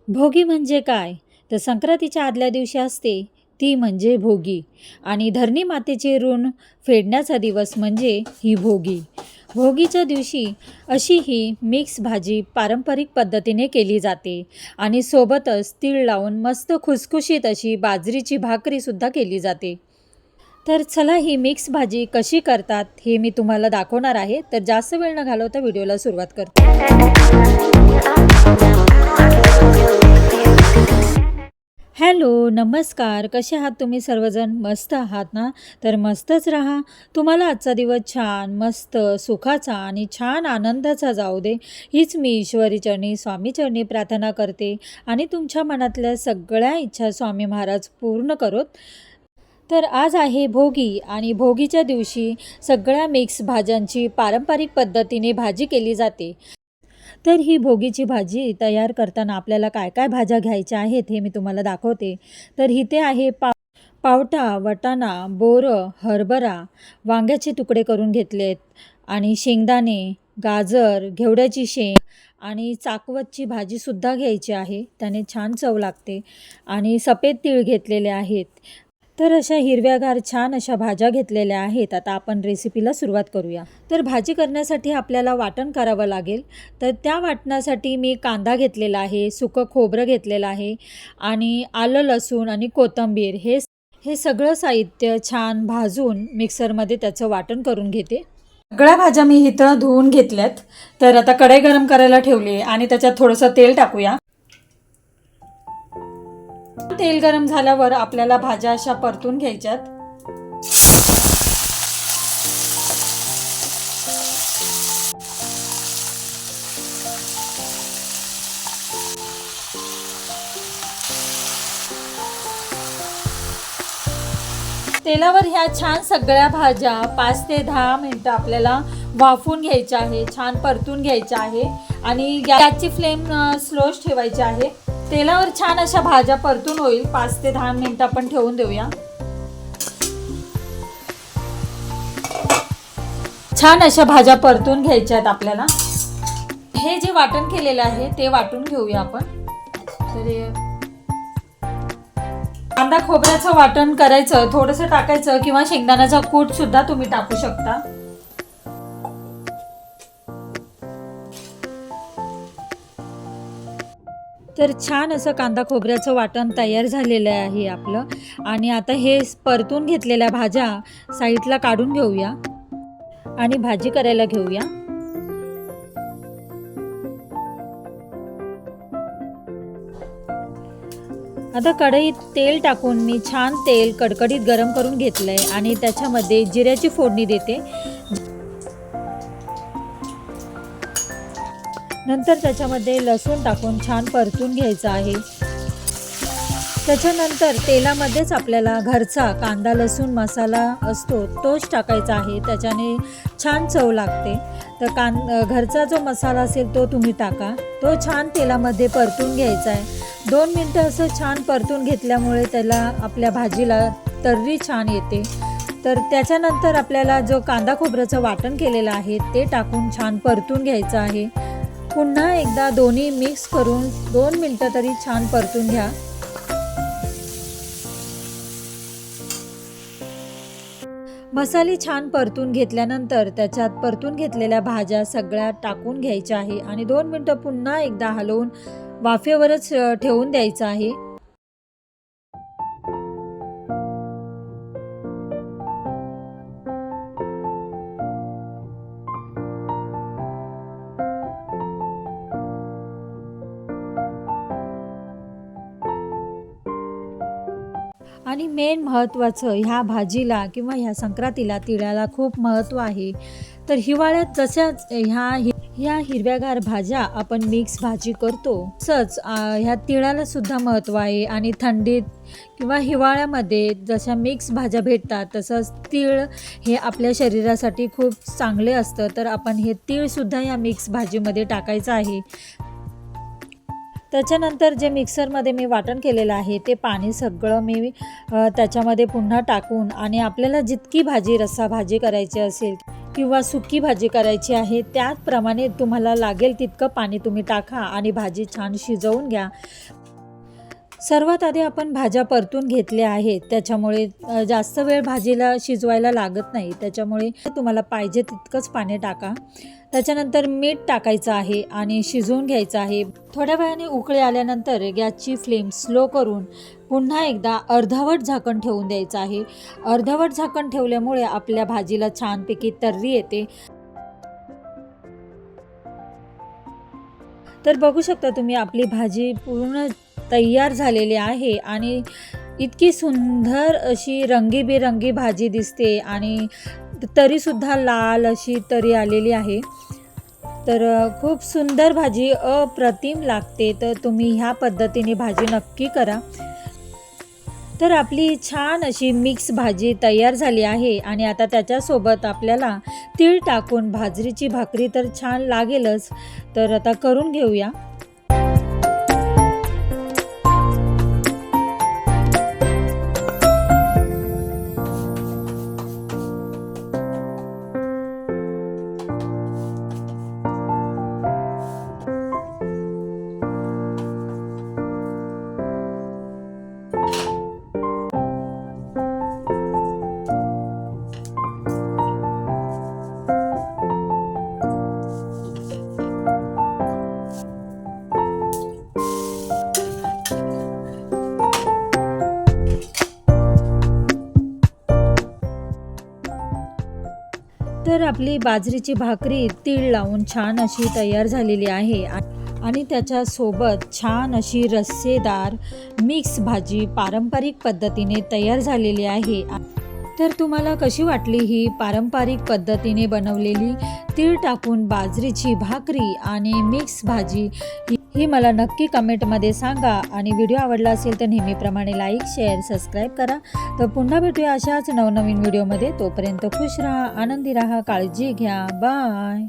भोगी म्हणजे काय? तर संक्रांतीच्या आदल्या दिवशी असते ती म्हणजे भोगी आणि धरणी मातेचे ऋण फेडण्याचा दिवस म्हणजे ही भोगी. भोगीच्या दिवशी अशी ही मिक्स भाजी पारंपरिक पद्धतीने केली जाते आणि सोबतच तीळ लावून मस्त खुसखुशीत अशी बाजरीची भाकरीसुद्धा केली जाते. तर चला ही मिक्स भाजी कशी करतात हे मी तुम्हाला दाखवणार आहे. तर जास्त वेळ न घालवता व्हिडिओला सुरुवात करते. हॅलो, नमस्कार. कसे आहात तुम्ही सर्वजण? मस्त आहात ना? तर मस्तच राहा. तुम्हाला आजचा दिवस छान, मस्त, सुखाचा आणि छान आनंदाचा जाऊ दे, हीच मी ईश्वरीचरणी, स्वामीचरणी प्रार्थना करते आणि तुमच्या मनातल्या सगळ्या इच्छा स्वामी महाराज पूर्ण करोत. तर आज आहे भोगी आणि भोगीच्या दिवशी सगळ्या मिक्स भाज्यांची पारंपरिक पद्धतीने भाजी केली जाते. तर ही भोगीची भाजी तयार करताना आपल्याला काय काय भाज्या घ्यायच्या आहेत हे मी तुम्हाला दाखवते. तर इथे आहे पावटा, वाटाणा, बोरं, हरभरा, वांग्याचे तुकडे करून घेतलेत आणि शेंगदाणे, गाजर, घेवड्याची शेंग आणि चाकवतची भाजीसुद्धा घ्यायची आहे, त्याने छान चव लागते आणि सफेद तीळ घेतलेले आहेत. तर अशा हिरव्यागार छान अशा भाज्या घेतलेल्या आहेत. आता आपण रेसिपीला सुरुवात करूया. तर भाजी करण्यासाठी आपल्याला वाटण करावं लागेल. तर त्या वाटणासाठी मी कांदा घेतलेला आहे, सुकं खोबरं घेतलेलं आहे आणि आलं, लसूण आणि कोथिंबीर हे सगळं साहित्य छान भाजून मिक्सरमध्ये त्याचं वाटण करून घेते. सगळ्या भाज्या मी इथं धुवून घेतल्यात. तर आता कढई गरम करायला ठेवली आहे आणि त्याच्यात थोडंसं तेल टाकूया. तेल गरम झाल्यावर आपल्याला भाज्या अशा परतून घ्यायच्यात. तेलावर ह्या छान सगळ्या भाज्या 5 ते 10 मिनिटं आपल्याला वाफून घ्यायच्या आहे, छान परतून घ्यायच्या आहे आणि गॅसची फ्लेम स्लोच ठेवायची आहे. तेलावर छान अशा भाज्या परतून होईल. 5 ते 10 मिनिटं आपण ठेवून देऊया. छान अशा भाज्या परतून घ्यायच्या आहेत आपल्याला. हे जे वाटण केलेलं आहे ते वाटून घेऊया आपण. तर कांदा खोबऱ्याचं वाटण करायचं, थोडंसं टाकायचं किंवा शेंगदाण्याचा कूट सुद्धा तुम्ही टाकू शकता. तर छान असं कांदा खोबऱ्याचं वाटण तयार झालेलं आहे आपलं आणि आता हे परतून घेतलेल्या भाज्या साईडला काढून घेऊया आणि भाजी करायला घेऊया. आता कढईत तेल टाकून मी छान तेल कडकडीत गरम करून घेतलंय आणि त्याच्यामध्ये जिऱ्याची फोडणी देते. नंतर त्याच्यामध्ये लसूण टाकून छान परतून घ्यायचं आहे. त्याच्यानंतर तेलामध्येच आपल्याला घरचा कांदा लसूण मसाला असतो तोच टाकायचा आहे, त्याच्याने छान चव लागते. तर घरचा जो मसाला असेल तो तुम्ही टाका. तो छान तेलामध्ये परतून घ्यायचा आहे. 2 मिनटं असं छान परतून घेतल्यामुळे त्याला आपल्या भाजीला तर्री छान येते. तर त्याच्यानंतर आपल्याला जो कांदा खोबऱ्याचं वाटण केलेलं आहे ते टाकून छान परतून घ्यायचं आहे. पुन्हा एकदा दोन्ही मिक्स करून 2 मिनटं तरी छान परतून घ्या. मसाले छान परतून घेतल्यानंतर त्याच्यात परतून घेतलेल्या भाज्या सगळ्या टाकून घ्यायच्या आहे आणि 2 मिनटं पुन्हा एकदा हलवून वाफेवरच ठेवून द्यायचं आहे. आणि मेन महत्त्वाचं ह्या भाजीला किंवा ह्या संक्रांतीला तिळाला खूप महत्त्व आहे. तर हिवाळ्यात जशाच ह्या हिरव्यागार भाज्या आपण मिक्स भाजी करतो तसंच ह्या तिळाला सुद्धा महत्त्व आहे आणि थंडीत किंवा हिवाळ्यामध्ये जशा मिक्स भाज्या भेटतात तसंच तीळ हे आपल्या शरीरासाठी खूप चांगले असतं. तर आपण हे तीळसुद्धा या मिक्स भाजीमध्ये टाकायचं आहे. त्याच्यानंतर जे मिक्सरमध्ये मी वाटण केलेलं आहे ते पाणी सगळं मी त्याच्यामध्ये पुन्हा टाकून आणि आपल्याला जितकी रस्सा भाजी करायची असेल किंवा सुकी भाजी करायची आहे त्याचप्रमाणे तुम्हाला लागेल तितकं पाणी तुम्ही टाका आणि भाजी छान शिजवून घ्या. सर्वात आधी आपण भाज्या परतून घेतल्या आहेत, त्याच्यामुळे जास्त वेळ भाजीला शिजवायला लागत नाही. त्याच्यामुळे तुम्हाला पाहिजे तितकंच पाणी टाका. त्याच्यानंतर मीठ टाकायचं आहे आणि शिजवून घ्यायचं आहे. थोड्या वेळाने उकळी आल्यानंतर गॅसची फ्लेम स्लो करून पुन्हा एकदा अर्धवट झाकण ठेवून द्यायचं आहे. अर्धवट झाकण ठेवल्यामुळे आपल्या भाजीला छानपैकी तर्री येते. तर बघू शकता तुम्ही, आपली भाजी पूर्ण तयार झालेली आहे आणि इतकी सुंदर अशी रंगीबेरंगी भाजी दिसते आणि तरीसुद्धा लाल अशी तरी आलेली आहे. तर खूप सुंदर भाजी, अप्रतिम लागते. तर तुम्ही ह्या पद्धतीने भाजी नक्की करा. तर आपली छान अशी मिक्स भाजी तयार झाली आहे आणि आता त्याच्यासोबत आपल्याला तीळ टाकून बाजरीची भाकरी तर छान लागेलच. तर आता करून घेऊया. तर आपली बाजरीची भाकरी तीळ लावून छान अशी तयार झालेली आहे आणि त्याच्यासोबत छान अशी रस्सेदार मिक्स भाजी पारंपरिक पद्धतीने तयार झालेली आहे. तर तुम्हाला कशी वाटली ही पारंपरिक पद्धतीने बनवलेली तीळ टाकून बाजरीची भाकरी आणि मिक्स भाजी? ही मला नक्की कमेंटमध्ये सांगा आणि व्हिडिओ आवडला असेल तर नेहमीप्रमाणे लाईक, शेअर, सबस्क्राईब करा. तर पुन्हा भेटूया अशाच नवनवीन व्हिडिओमध्ये. तोपर्यंत खुश राहा, आनंदी राहा, काळजी घ्या. बाय.